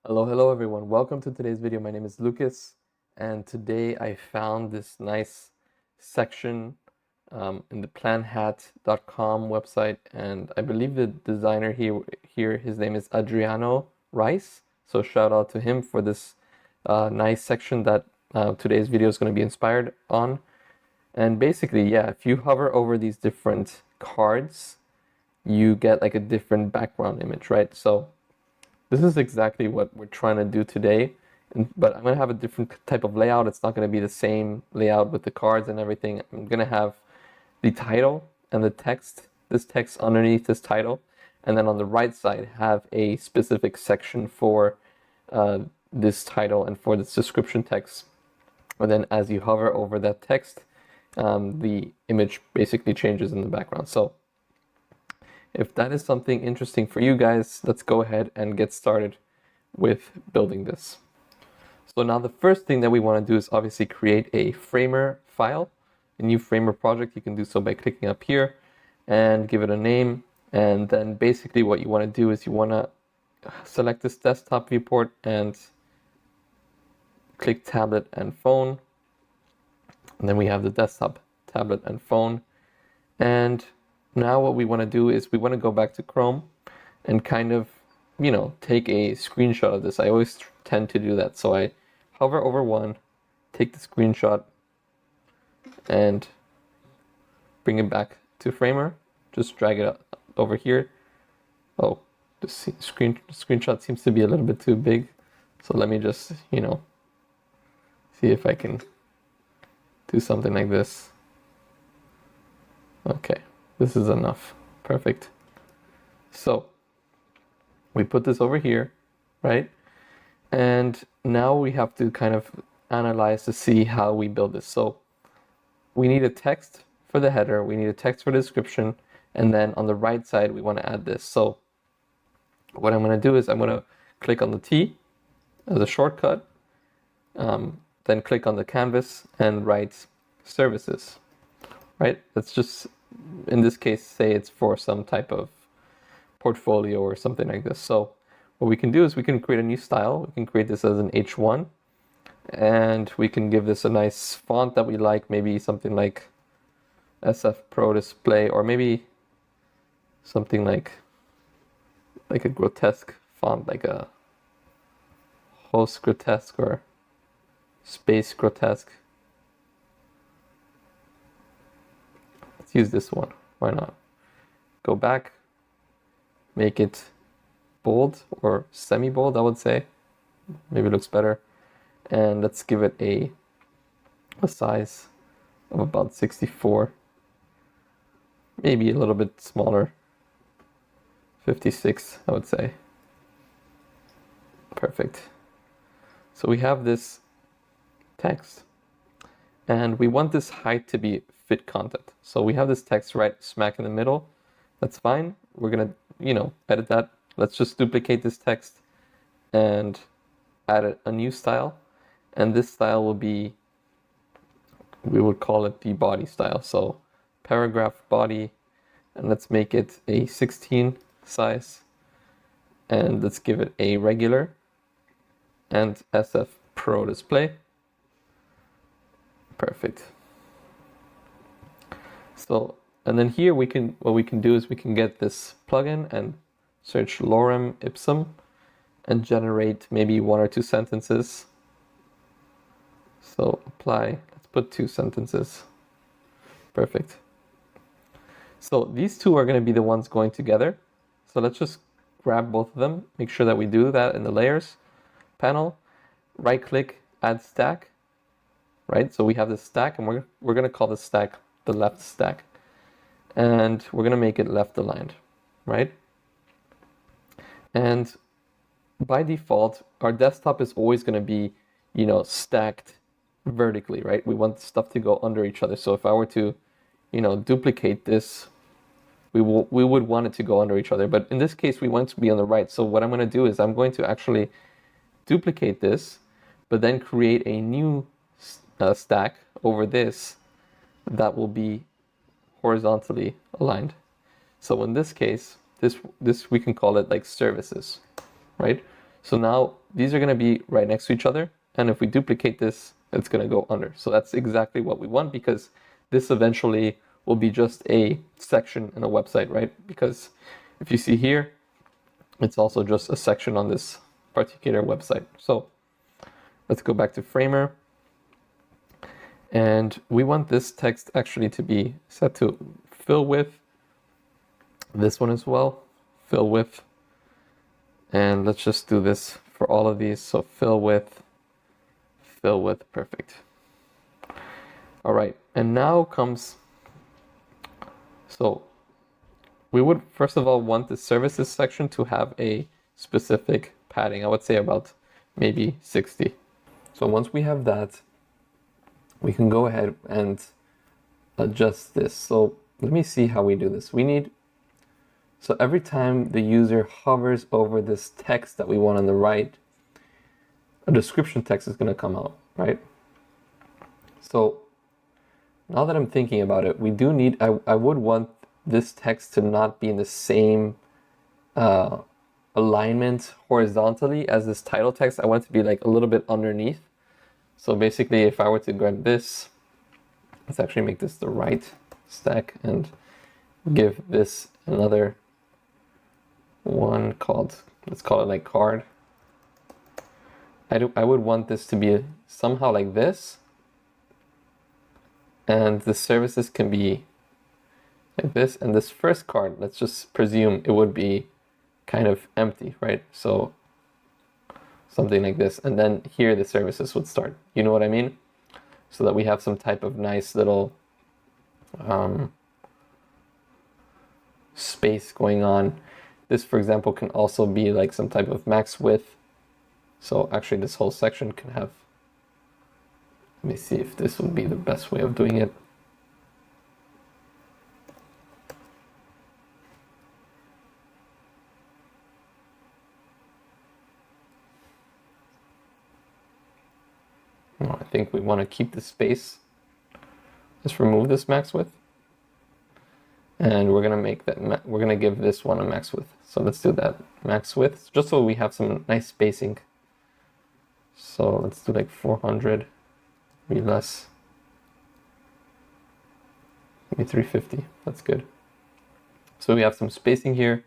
Hello everyone. Welcome to today's video. My name is Lucas, and today I found this nice section in the planhat.com website, and I believe the designer here his name is Adriano Rice. So shout out to him for this nice section that today's video is going to be inspired on. And basically, yeah, if you hover over these different cards, you get like a different background image, right? So this is exactly what we're trying to do today, but I'm going to have a different type of layout. It's not going to be the same layout with the cards and everything. I'm going to have the title and the text, this text underneath this title, and then on the right side have a specific section for this title and for this description text. And then as you hover over that text, the image basically changes in the background. So if that is something interesting for you guys, let's go ahead and get started with building this. So now the first thing that we want to do is obviously create a framer file, a new framer project. You can do so by clicking up here and give it a name. And then basically what you want to do is you want to select this desktop viewport and click tablet and phone. And then we have the desktop, tablet and phone. And now what we want to do is we want to go back to Chrome and kind of, take a screenshot of this. I always tend to do that. So I hover over one, take the screenshot, and bring it back to Framer. Just drag it over here. Oh, the screenshot seems to be a little bit too big. So let me just, see if I can do something like this. Okay. This is enough. Perfect. So we put this over here, right? And now we have to kind of analyze to see how we build this. So we need a text for the header, we need a text for the description, and then on the right side we want to add this. So what I'm going to do is I'm going to click on the T as a shortcut, then click on the canvas and write services, right? Let's just in this case say it's for some type of portfolio or something like this. So what we can do is we can create a new style. We can create this as an H1, and we can give this a nice font that we like, maybe something like SF Pro Display, or maybe something like a grotesque font, like a host grotesque or space grotesque. Let's use this one. Why not? Go back, make it bold or semi-bold, I would say. Maybe it looks better. And let's give it a size of about 64. Maybe a little bit smaller. 56, I would say. Perfect. So we have this text, and we want this height to be fit content. So we have this text right smack in the middle. That's fine. We're gonna, edit that. Let's just duplicate this text and add a new style. And this style will be, we would call it the body style. So paragraph body, and let's make it a 16 size. And let's give it a regular and SF Pro Display. Perfect. So, and then here what we can do is we can get this plugin and search lorem ipsum and generate maybe one or two sentences. So apply, let's put 2 sentences. Perfect. So these two are going to be the ones going together. So let's just grab both of them, make sure that we do that in the layers panel, right click, add stack, right? So we have this stack, and we're going to call this stack the left stack, and we're going to make it left aligned, right? And by default, our desktop is always going to be, stacked vertically, right? We want stuff to go under each other. So if I were to, duplicate this, we would want it to go under each other. But in this case, we want it to be on the right. So what I'm going to do is I'm going to actually duplicate this, but then create a new stack over this that will be horizontally aligned. So in this case, this we can call it like services, right? So now these are going to be right next to each other. And if we duplicate this, it's going to go under. So that's exactly what we want, because this eventually will be just a section in a website, right? Because if you see here, it's also just a section on this particular website. So let's go back to Framer. And we want this text actually to be set to fill with. This one as well, fill with. And let's just do this for all of these. So fill with, perfect. All right, and now comes, so we would first of all want the services section to have a specific padding. I would say about maybe 60. So once we have that, we can go ahead and adjust this. So let me see how we do this. So every time the user hovers over this text that we want on the right, a description text is going to come out, right? So now that I'm thinking about it, we do need, I would want this text to not be in the same alignment horizontally as this title text. I want it to be like a little bit underneath. So basically, if I were to grab this, let's actually make this the right stack and give this another one called, let's call it like card. I would want this to be somehow like this, and the services can be like this, and this first card, let's just presume it would be kind of empty, right? So something like this, and then here the services would start. You know what I mean? So that we have some type of nice little space going on. This, for example, can also be like some type of max width. So actually this whole section can have, let me see if this would be the best way of doing it. No, I think we want to keep the space. Let's remove this max width. And we're gonna make that, we're gonna give this one a max width. So let's do that, max width, just so we have some nice spacing. So let's do like 400, maybe less, maybe 350, that's good. So we have some spacing here,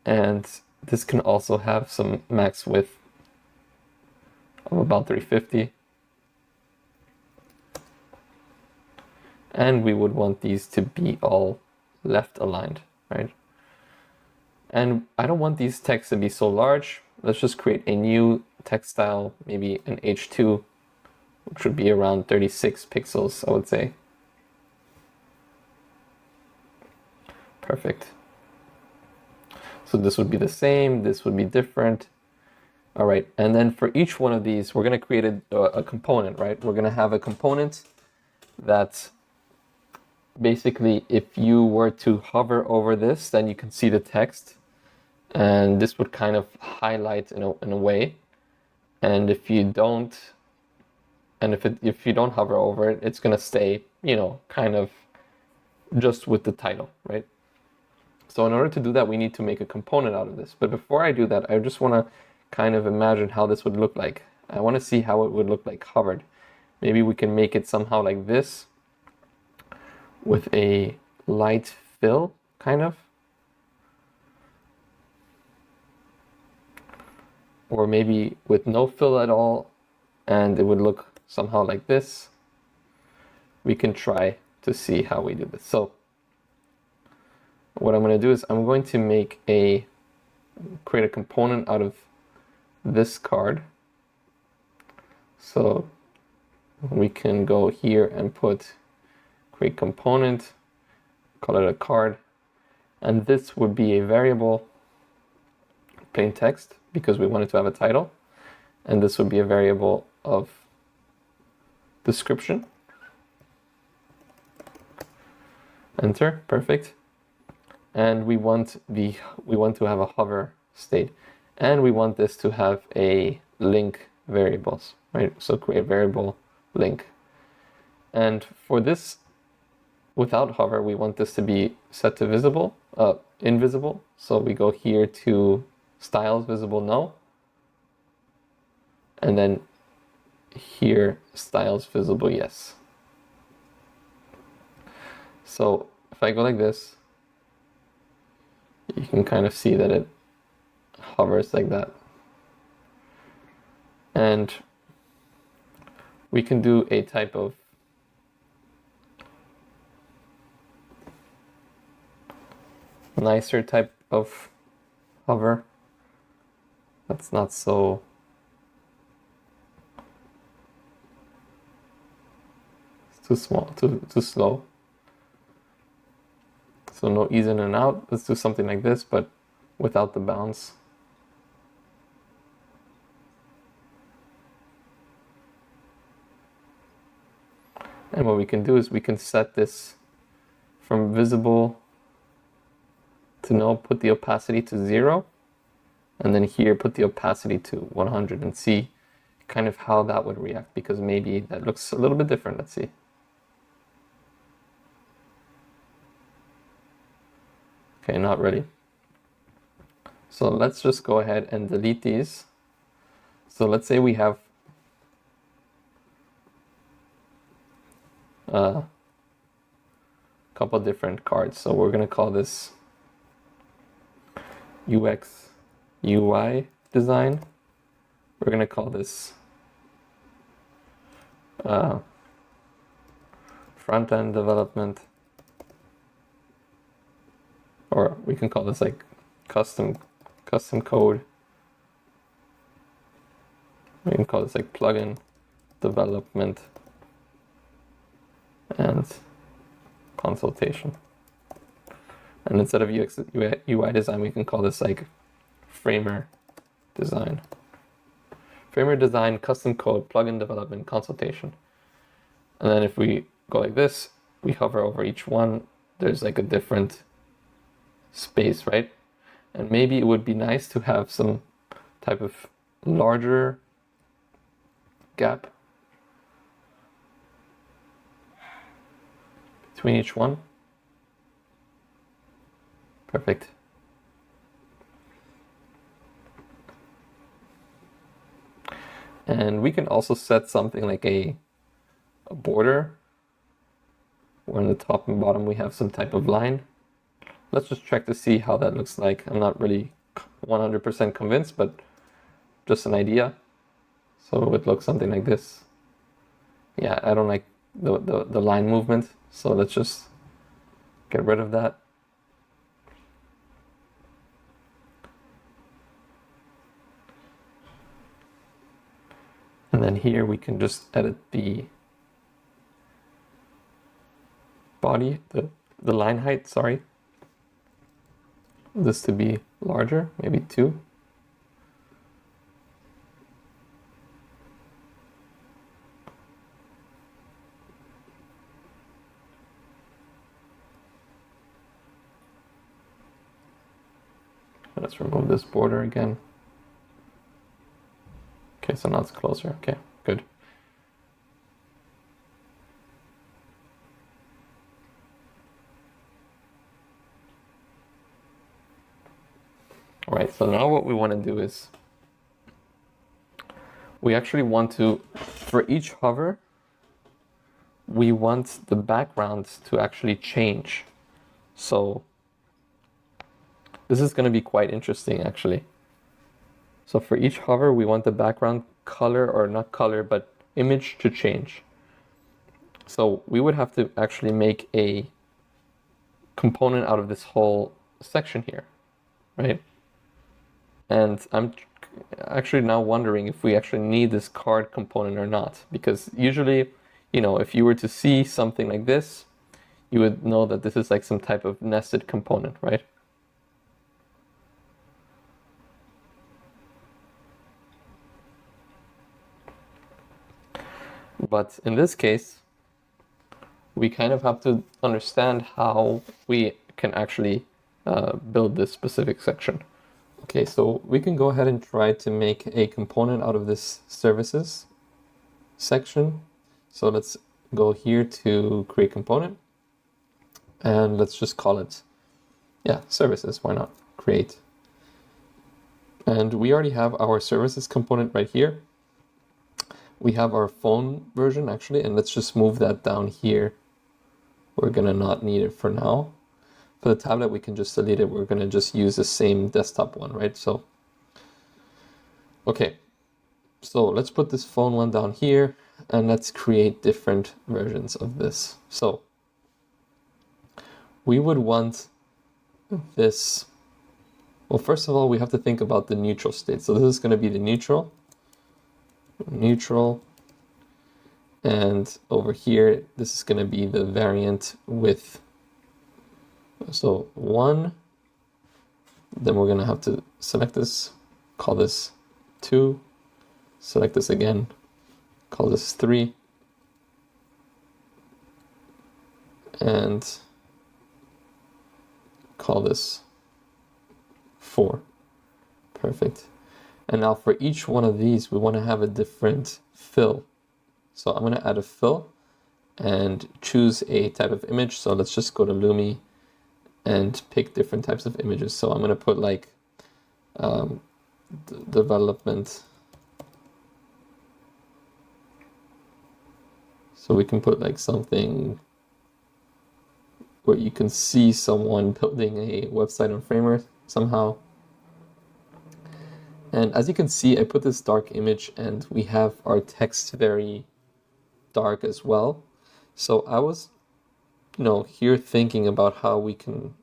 and this can also have some max width of about 350. And we would want these to be all left aligned, right? And I don't want these texts to be so large. Let's just create a new text style, maybe an H2, which would be around 36 pixels, I would say. Perfect. So this would be the same, this would be different. All right, and then for each one of these, we're gonna create a component, right? We're gonna have a component that basically, if you were to hover over this, then you can see the text, and this would kind of highlight in a way. And if you don't, and if you don't hover over it, it's gonna stay, you know, kind of just with the title, right? So in order to do that, we need to make a component out of this. But before I do that, I just want to kind of imagine how this would look like. I want to see how it would look like hovered. Maybe we can make it somehow like this, with a light fill, kind of. Or maybe with no fill at all, and it would look somehow like this. We can try to see how we do this. So what I'm going to do is I'm going to create a component out of this card. So we can go here and create component, call it a card, and this would be a variable, plain text, because we want it to have a title, and this would be a variable of description. Enter, perfect. And we want to have a hover state, and we want this to have a link variables, right? So create variable link, and for this, without hover, we want this to be set to invisible. So we go here to styles visible no, and then here styles visible, yes. So if I go like this, you can kind of see that it hovers like that. And we can do a type of nicer type of hover. That's not so too small, too slow. So no ease in and out. Let's do something like this, but without the bounce. And what we can do is we can set this from visible to null, put the opacity to 0, and then here put the opacity to 100 and see kind of how that would react, because maybe that looks a little bit different. Let's see. Okay, not really. So let's just go ahead and delete these. So let's say we have a couple different cards. So we're going to call this UX UI design. We're going to call this front-end development, or we can call this like custom code. We can call this like plugin development and consultation. And instead of UX UI design, we can call this like framer design. Framer design, custom code, plugin development, consultation. And then if we go like this, we hover over each one, there's like a different space, right? And maybe it would be nice to have some type of larger gap between each one. Perfect. And we can also set something like a border, where in the top and bottom we have some type of line. Let's just check to see how that looks like. I'm not really 100% convinced, but just an idea. So it would look something like this. Yeah, I don't like the line movement, so let's just get rid of that. And then here we can just edit the body, the line height, sorry. This to be larger, maybe 2. Let's remove this border again. Okay, so now it's closer. Okay, good. All right, so now what we want to do is we actually want to, for each hover, we want the background to actually change. So this is going to be quite interesting, actually. So for each hover, we want the background color, or not color, but image to change. So we would have to actually make a component out of this whole section here, right? And I'm actually now wondering if we actually need this card component or not, because usually, you know, if you were to see something like this, you would know that this is like some type of nested component, right? But in this case, we kind of have to understand how we can actually build this specific section. Okay, so we can go ahead and try to make a component out of this services section. So let's go here to create component, and let's just call it, yeah, services, why not, create. And we already have our services component right here. we have our phone version actually, and let's just move that down here. We're gonna not need it for now. For the tablet, we can just delete it. We're gonna just use the same desktop one, right? So, okay. So let's put this phone one down here, and let's create different versions of this. So we would want this. Well, first of all, we have to think about the neutral state. So this is going to be the neutral, and over here, this is going to be the variant with, so 1, then we're going to have to select this, call this 2, select this again, call this 3, and call this 4. Perfect. And now for each one of these, we want to have a different fill. So I'm going to add a fill and choose a type of image. So let's just go to Lumi and pick different types of images. So I'm going to put like development. So we can put like something where you can see someone building a website on Framer somehow. And as you can see, I put this dark image and we have our text very dark as well. So I was, here thinking about how we can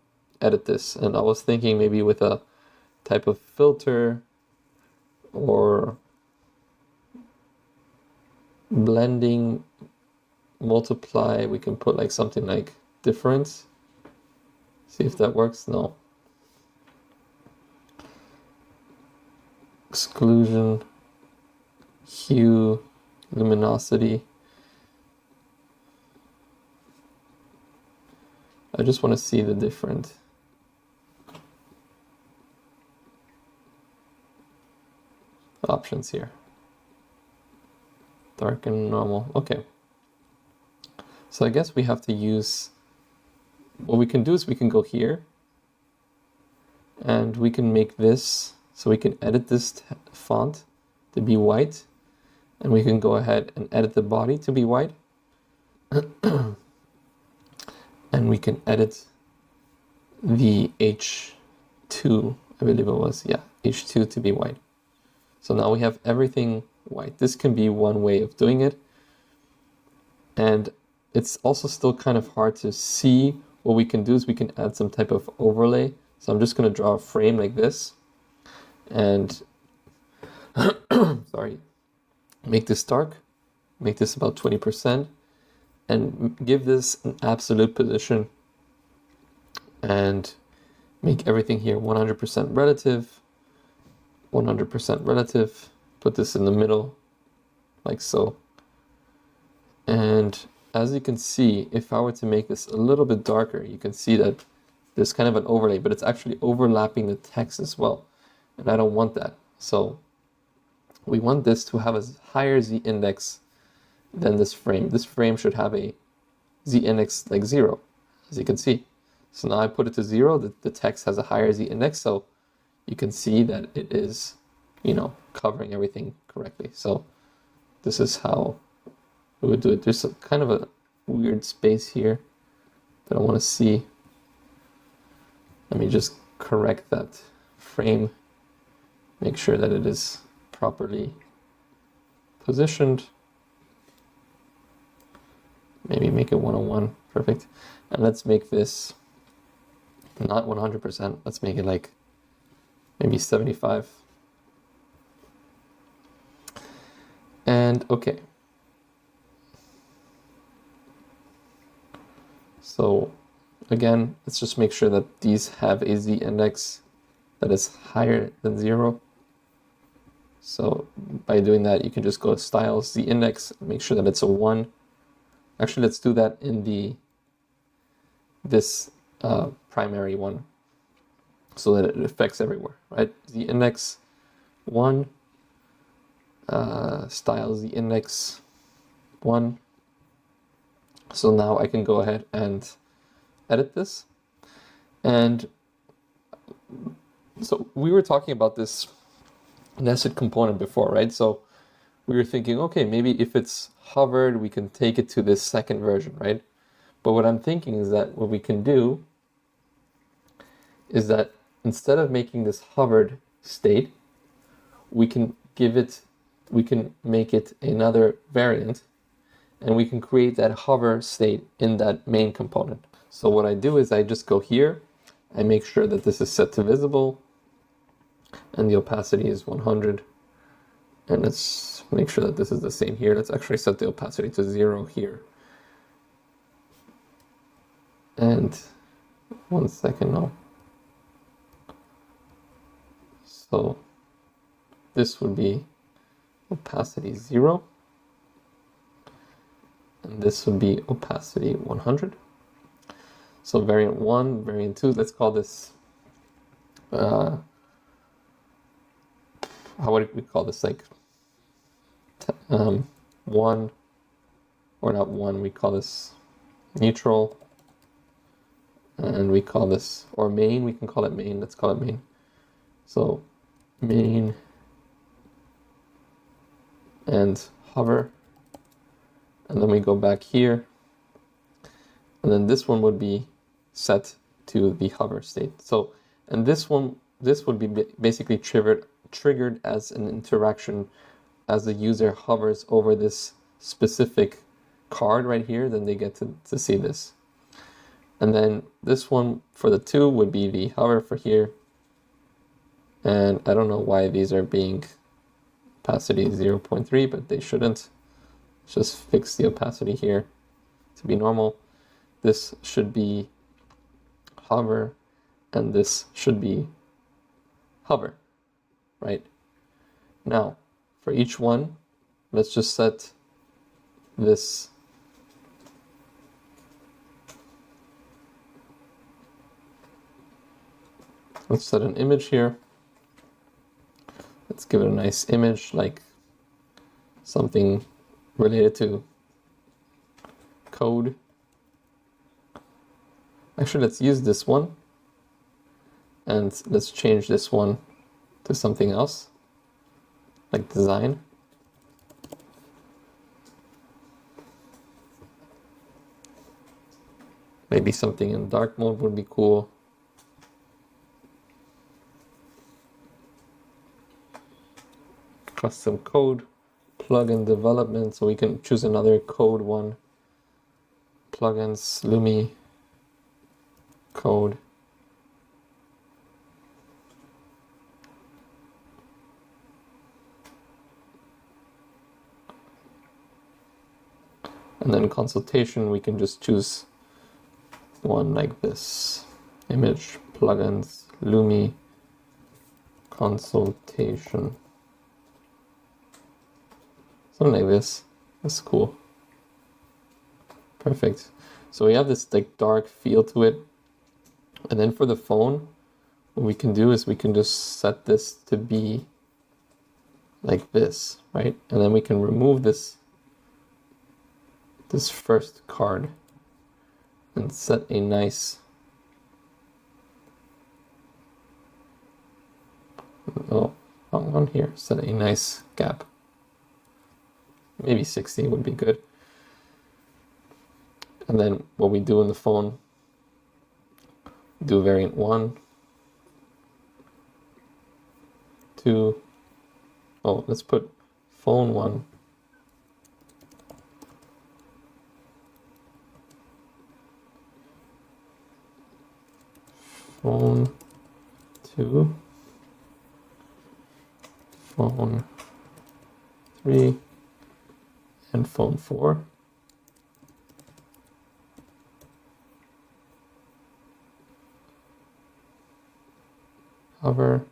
edit this. And I was thinking maybe with a type of filter or blending, multiply, we can put like something like difference. See if that works. No. Exclusion, hue, luminosity. I just want to see the different options here. Dark and normal. Okay. So I guess we have to use, what we can do is we can go here and we can make this, so we can edit this font to be white, and we can go ahead and edit the body to be white. And we can edit the H2, I believe it was, yeah, H2 to be white. So now we have everything white. This can be one way of doing it. And it's also still kind of hard to see. What we can do is we can add some type of overlay. So I'm just going to draw a frame like this and sorry, make this dark, make this about 20%, and give this an absolute position and make everything here 100% relative, 100% relative, put this in the middle like so. And as you can see, if I were to make this a little bit darker, you can see that there's kind of an overlay, but it's actually overlapping the text as well. And I don't want that. So we want this to have a higher z-index than this frame. This frame should have a z-index like 0, as you can see. So now I put it to 0, the text has a higher z-index, so you can see that it is, covering everything correctly. So this is how we would do it. There's kind of a weird space here that I want to see. Let me just correct that frame, make sure that it is properly positioned. Maybe make it 101, perfect. And let's make this not 100%, let's make it like maybe 75. And okay. So again, let's just make sure that these have a z-index that is higher than 0. So by doing that, you can just go to styles, z-index, make sure that it's a 1. Actually, let's do that in this primary one so that it affects everywhere, right? Z-index 1, style z-index 1. So now I can go ahead and edit this. And so we were talking about this nested component before, right? So we were thinking, okay, maybe if it's hovered, we can take it to this second version, right? But what I'm thinking is that what we can do is that instead of making this hovered state, we can make it another variant, and we can create that hover state in that main component. So what I do is I just go here, I make sure that this is set to visible, and the opacity is 100. And let's make sure that this is the same here. Let's actually set the opacity to 0 here. And 1 second now. So this would be opacity 0. And this would be opacity 100. So variant 1, variant 2, let's call this, how would we call this, like 1, or not 1, we call this neutral, and we call this, or main, we can call it main, let's call it main. So main and hover, and then we go back here, and then this one would be set to the hover state. So, and this would be basically triggered as an interaction as the user hovers over this specific card right here, then they get to see this. And then this one for the 2 would be the hover for here. And I don't know why these are being opacity 0.3, but they shouldn't. Just fix the opacity here to be normal. This should be hover, and this should be hover, right? Now, for each one, let's just set this let's set an image here. Let's give it a nice image, like something related to code. Actually, let's use this one, and let's change this one to something else, like design. Maybe something in dark mode would be cool. Custom code, plugin development, so we can choose another code one. Plugins, Lumi, code. And then consultation, we can just choose one like this. Image, plugins, Lumi, consultation. Something like this. That's cool. Perfect. So we have this like dark feel to it. And then for the phone, what we can do is we can just set this to be like this, right? And then we can remove this first card and set a nice, oh, wrong one here, set a nice gap. Maybe 60 would be good. And then what we do in the phone, do variant 1, 2, oh, let's put phone 1, phone 2, phone 3, and phone 4. Hover.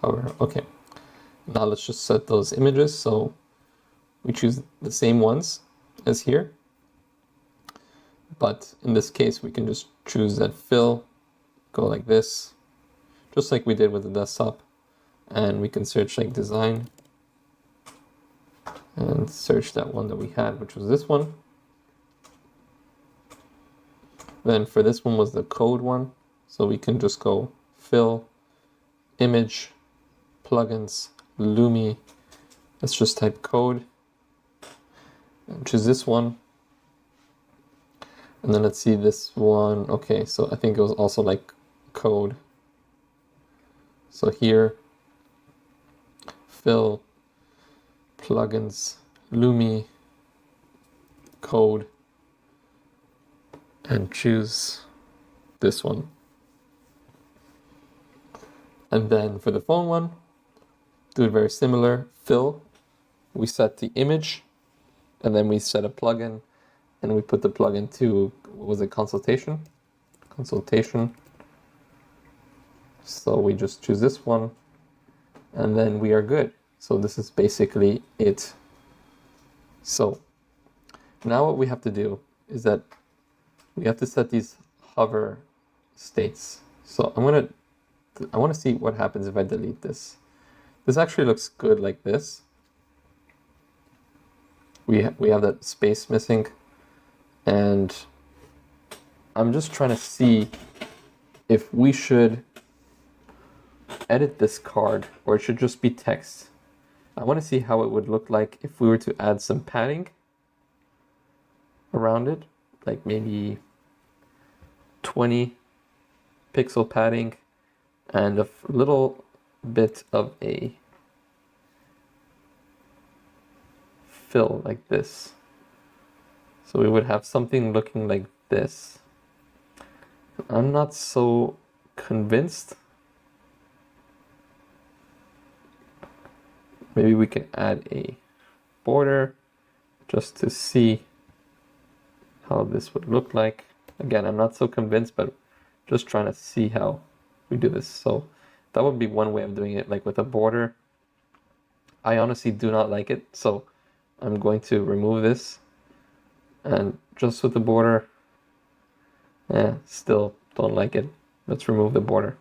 Hover, okay. Now let's just set those images. So we choose the same ones as here. But in this case, we can just choose that fill, go like this, just like we did with the desktop. And we can search like design and search that one that we had, which was this one. Then for this one was the code one. So we can just go fill, image, plugins, Lumi. Let's just type code and choose this one. And then let's see this one. Okay, so I think it was also like code. So here, fill, plugins, Lumi, code, and choose this one. And then for the phone one, do it very similar. Fill, we set the image, and then we set a plugin, and we put the plugin to, what was it, consultation? Consultation. So we just choose this one, and then we are good. So this is basically it. So now what we have to do is that we have to set these hover states. So I want to see what happens if I delete this. This actually looks good like this. We have that space missing, and I'm just trying to see if we should edit this card or it should just be text. I want to see how it would look like if we were to add some padding around it, like maybe 20 pixel padding and a little bit of a fill like this. So we would have something looking like this. I'm not so convinced. Maybe we can add a border just to see how this would look like. Again, I'm not so convinced, but just trying to see how we do this. So that would be one way of doing it, like with a border. I honestly do not like it, so I'm going to remove this, and just with the border, still don't like it. Let's remove the border.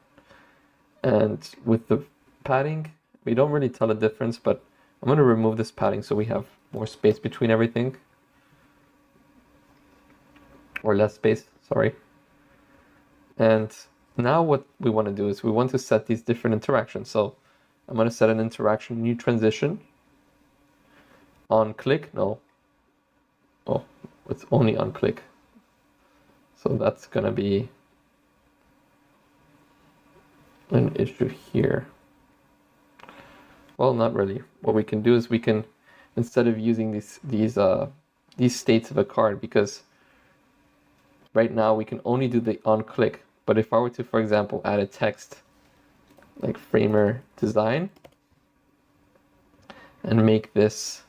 And with the padding, we don't really tell a difference, but I'm going to remove this padding so we have more space between everything. Or less space, sorry. And now what we want to do is we want to set these different interactions. So I'm going to set an interaction, new transition. On click, no. Oh, it's only on click. So that's going to be an issue here. Well, not really. What we can do is we can, instead of using these states of a card, because right now we can only do the on click. But if I were to, for example, add a text like framer design and make this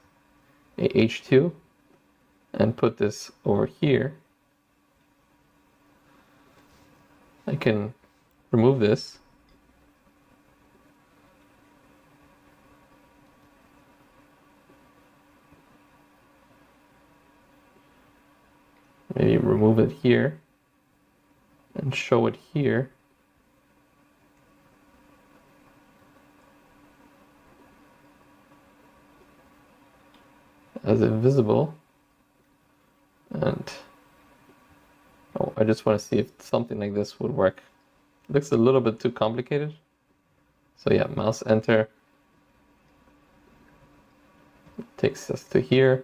a H2 and put this over here, I can remove this. Maybe remove it here and show it here. As invisible. And I just want to see if something like this would work. It looks a little bit too complicated. So yeah, mouse enter. It takes us to here.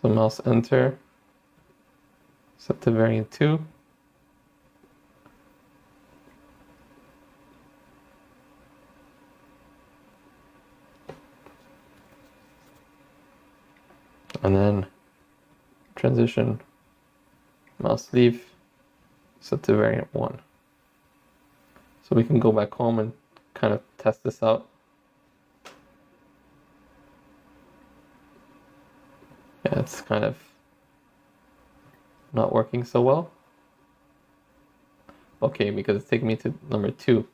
So mouse enter, set to variant 2. And then transition, mouse leave, set to variant 1. So we can go back home and kind of test this out. Yeah, it's kind of not working so well. Okay, because it's taking me to number 2.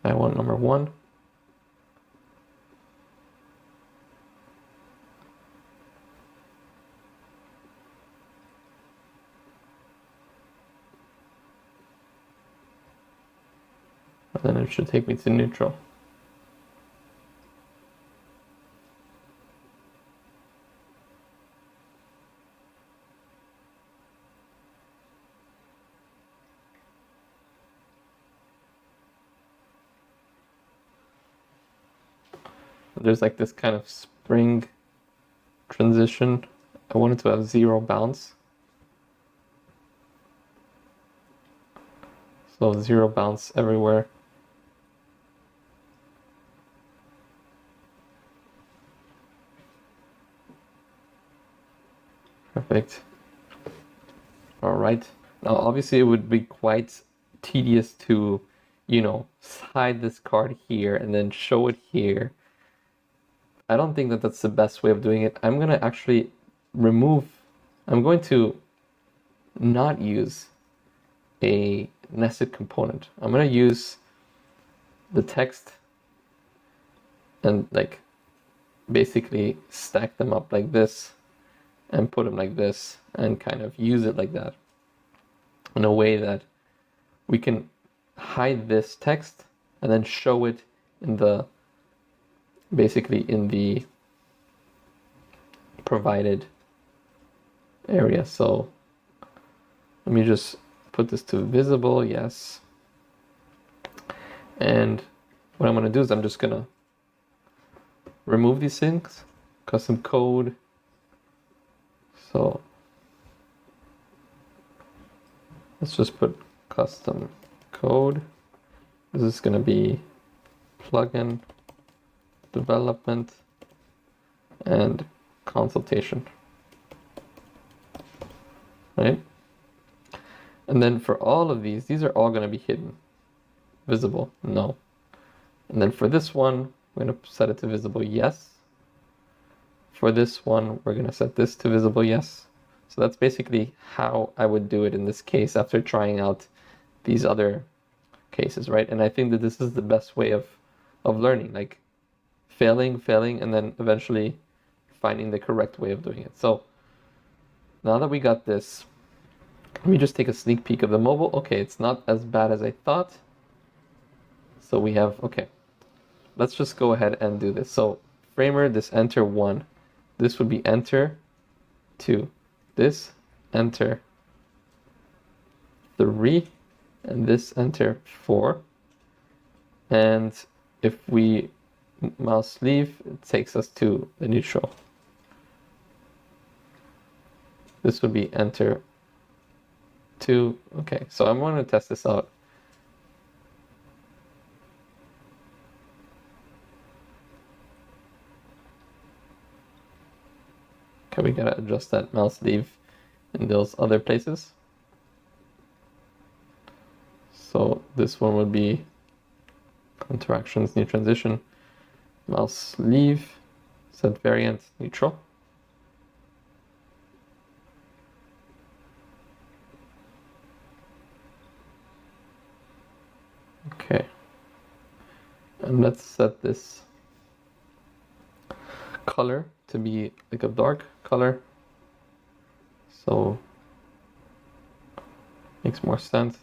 I want number 1. And then it should take me to neutral. There's like this kind of spring transition. I want it to have 0 bounce. So 0 bounce everywhere. Perfect. All right. Now, obviously, it would be quite tedious to, hide this card here and then show it here. I don't think that that's the best way of doing it. I'm going to actually I'm going to not use a nested component. I'm going to use the text and like basically stack them up like this and put them like this and kind of use it like that in a way that we can hide this text and then show it in the provided area. So let me just put this to visible, yes. And what I'm going to do is I'm just going to remove these things, custom code. So let's just put custom code. This is going to be plugin development and consultation, right? And then for all of these are all going to be hidden. Visible, no. And then for this one, we're going to set it to visible, yes. For this one, we're going to set this to visible, yes. So that's basically how I would do it in this case after trying out these other cases, right? And I think that this is the best way of learning, like failing, and then eventually finding the correct way of doing it. So now that we got this, let me just take a sneak peek of the mobile. Okay, it's not as bad as I thought. So we have, okay, let's just go ahead and do this. So framer, this enter 1, this would be enter 2, this enter 3, and this enter 4. And if we mouse leave, it takes us to the neutral. This would be enter 2. Okay, so I'm going to test this out. Okay, we gotta adjust that mouse leave in those other places. So this one would be interactions, new transition, mouse leave, set variant, neutral. Okay, and let's set this color to be like a dark color, so makes more sense.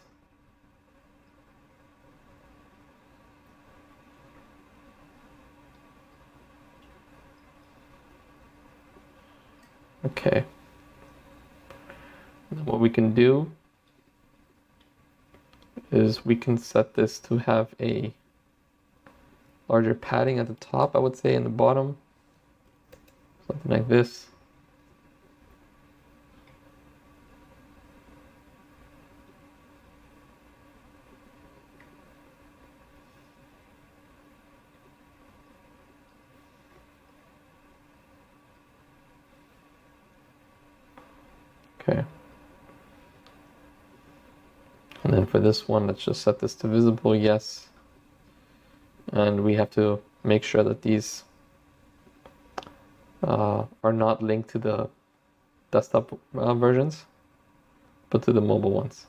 Okay, and what we can do is we can set this to have a larger padding at the top, I would say, and the bottom, something like this. Okay. And then for this one, let's just set this to visible, yes. And we have to make sure that these are not linked to the desktop versions, but to the mobile ones.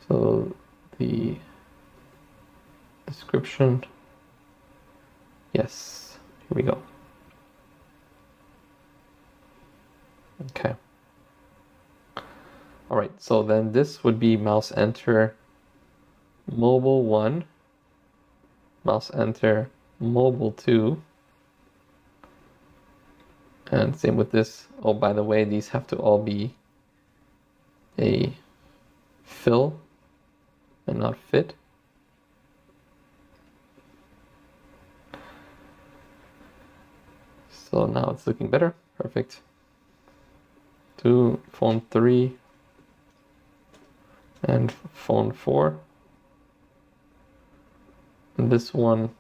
So the description, yes, here we go. Okay. All right, so then this would be mouse enter mobile 1, mouse enter mobile 2, and same with this. Oh, by the way, these have to all be a fill and not fit. So now it's looking better. Perfect. To phone 3 and phone 4. And this one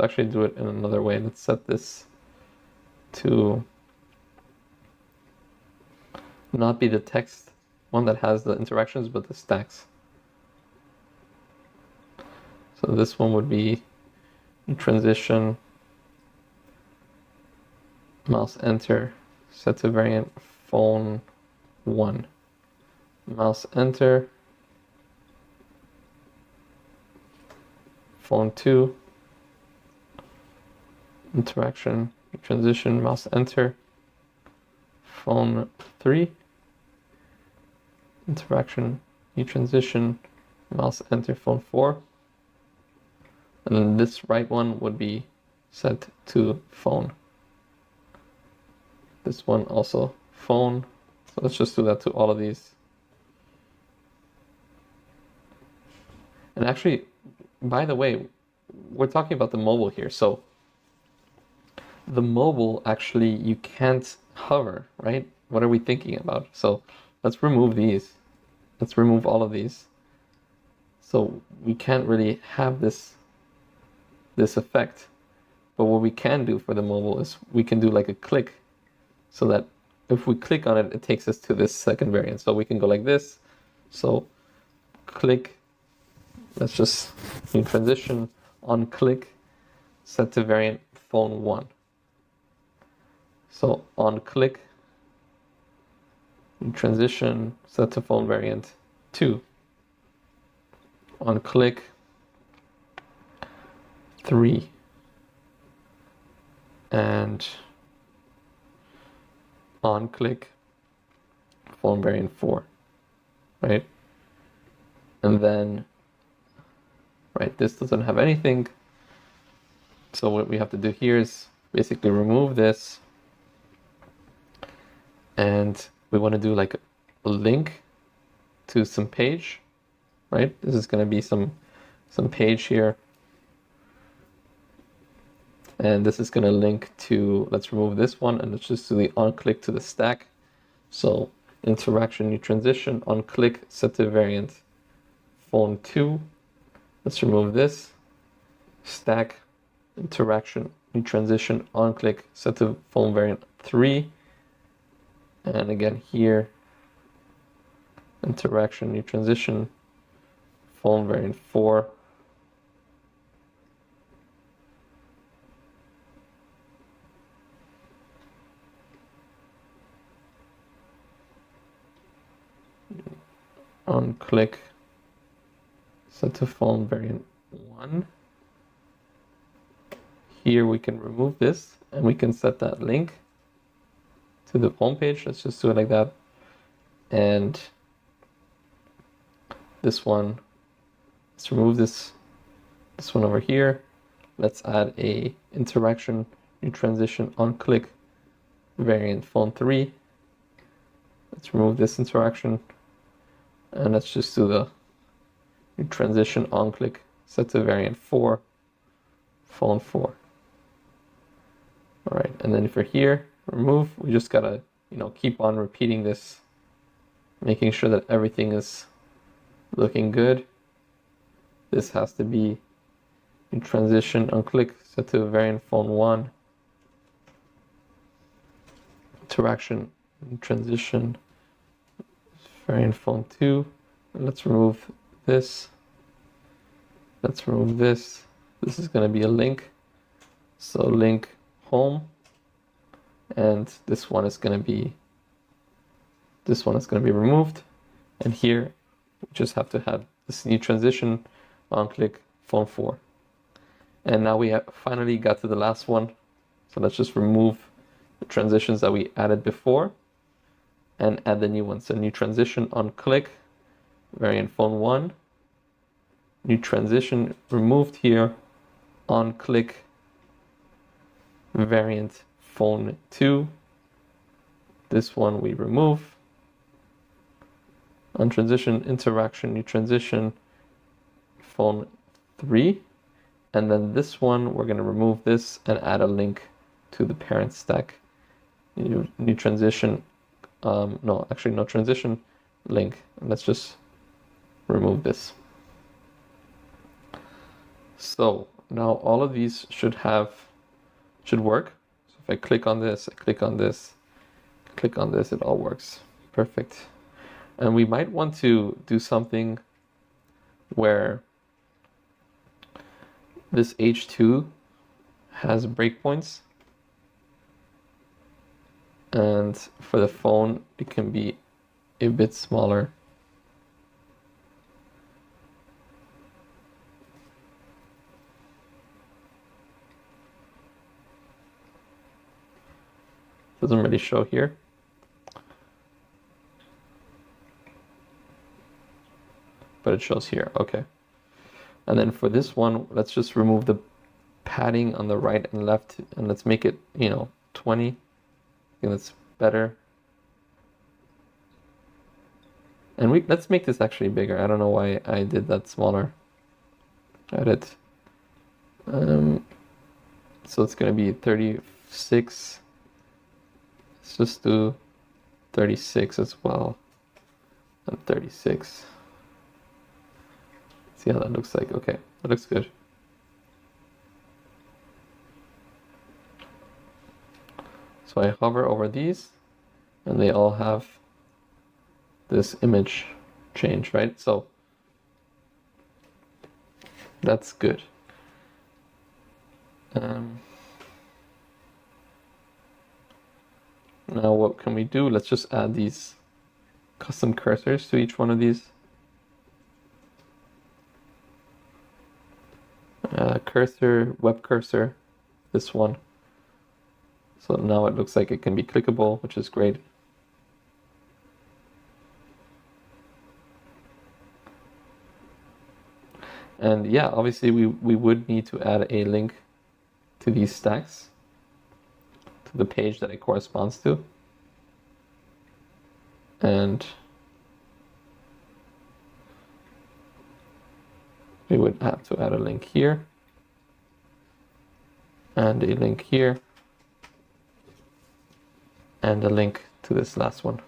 let's actually do it in another way. Let's set this to not be the text one that has the interactions, but the stacks. So this one would be transition, mouse enter, set to variant phone 1. Mouse enter, phone 2, interaction, transition, mouse enter, phone 3, interaction, new transition, mouse enter, phone 4. And then this right one would be set to phone. This one also phone. So let's just do that to all of these. And actually, by the way, we're talking about the mobile here. So the mobile, actually, you can't hover, right? What are we thinking about? So let's remove these. Let's remove all of these. So we can't really have this effect. But what we can do for the mobile is we can do like a click, so that if we click on it, it takes us to this second variant. So we can go like this. So click, let's just new transition, on click, set to variant phone 1. So on click, new transition, set to phone variant 2. On click, 3. And on click, phone variant 4, right? And then, right, this doesn't have anything. So what we have to do here is basically remove this. And we want to do like a link to some page, right? This is going to be some page here. And this is going to link to, let's remove this one, and let's just do the on click to the stack. So interaction, new transition, on click, set to variant phone 2. Let's remove this. Stack, interaction, new transition, on click, set to phone variant 3. And again here, interaction, new transition, phone variant 4. On click, set to phone variant 1. Here we can remove this and we can set that link to the home page. Let's just do it like that. And this one, let's remove this one over here. Let's add a interaction, new transition, on click, variant phone 3. Let's remove this interaction. And let's just do the new transition, on click, set to variant 4, phone 4. All right, and then if you're here, remove, we just gotta, keep on repeating this, making sure that everything is looking good. This has to be in transition, on click, set to variant phone 1. Interaction, transition, variant phone 2. And let's remove this. Let's remove this. This is going to be a link. So link home. And this one is going to be removed. And here we just have to have this new transition, on click, phone 4. And now we have finally got to the last one. So let's just remove the transitions that we added before and add the new one. So new transition, on click, variant phone 1. New transition removed here, on click, variant phone 2. This one we remove. On transition, interaction, new transition, phone 3. And then this one, we're going to remove this and add a link to the parent stack. New transition, no transition link. Let's just remove this. So now all of these should work. So if I click on this, click on this, it all works. Perfect. And we might want to do something where this H2 has breakpoints, and for the phone it can be a bit smaller. Doesn't really show here. But it shows here, okay. And then for this one, let's just remove the padding on the right and left, and let's make it, 20. I think that's better. And let's make this actually bigger. I don't know why I did that smaller. Edit. So it's gonna be 36. Let's just do 36 as well, and 36. See how that looks like. Okay, that looks good. So I hover over these, and they all have this image change, right? So that's good. Now what can we do? Let's just add these custom cursors to each one of these. Cursor, web cursor, this one. So now it looks like it can be clickable, which is great. And yeah, obviously we would need to add a link to these stacks, to the page that it corresponds to. And we would have to add a link here, and a link here, and a link to this last one.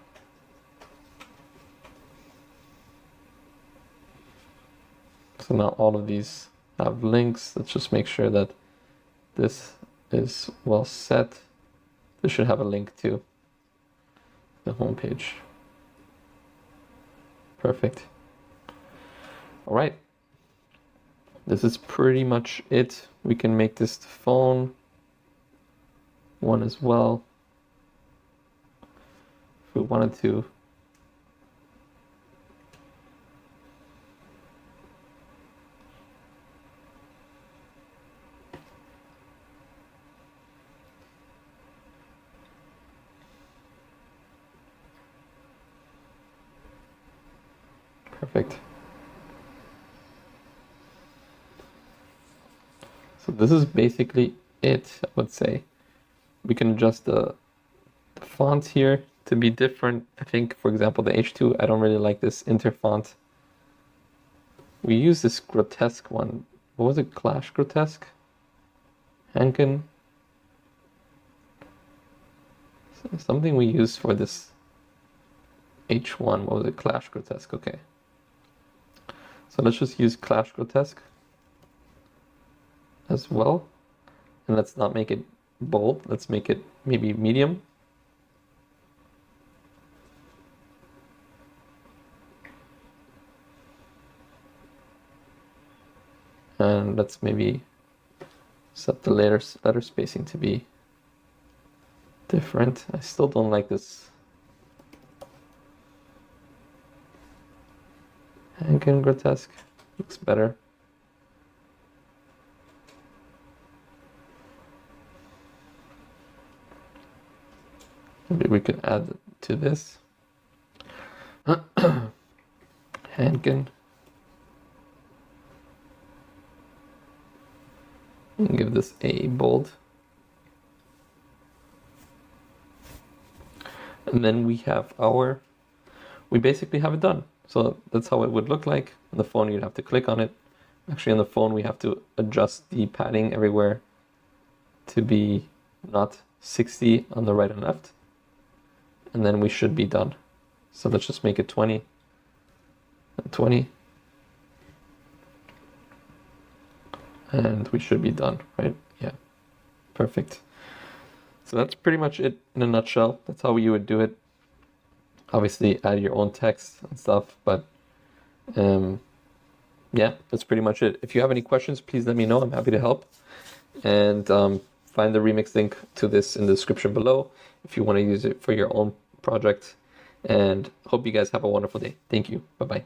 So now all of these have links. Let's just make sure that this is well set. This should have a link to the home page. Perfect. All right. This is pretty much it. We can make this the phone one as well, if we wanted to. Perfect. So this is basically it, I would say. We can adjust the fonts here to be different. I think, for example, the H2, I don't really like this interfont. We use this grotesque one. What was it? Clash grotesque? Hankin? Something we used for this H1. What was it? Clash grotesque. Okay. So let's just use Clash grotesque as well. And let's not make it bold. Let's make it maybe medium. And let's maybe set the letter spacing to be different. I still don't like this Hankin grotesque. Looks better. Maybe we can add to this Hankin. And give this a bold. And then we basically have it done. So that's how it would look like. On the phone, you'd have to click on it. Actually, on the phone, we have to adjust the padding everywhere to be not 60 on the right and left. And then we should be done. So let's just make it 20 and 20. And we should be done, right? Yeah, perfect. So that's pretty much it in a nutshell. That's how you would do it. Obviously add your own text and stuff, but yeah, that's pretty much it. If you have any questions, please let me know. I'm happy to help. And find the remix link to this in the description below if you want to use it for your own project. And hope you guys have a wonderful day. Thank you. Bye-bye.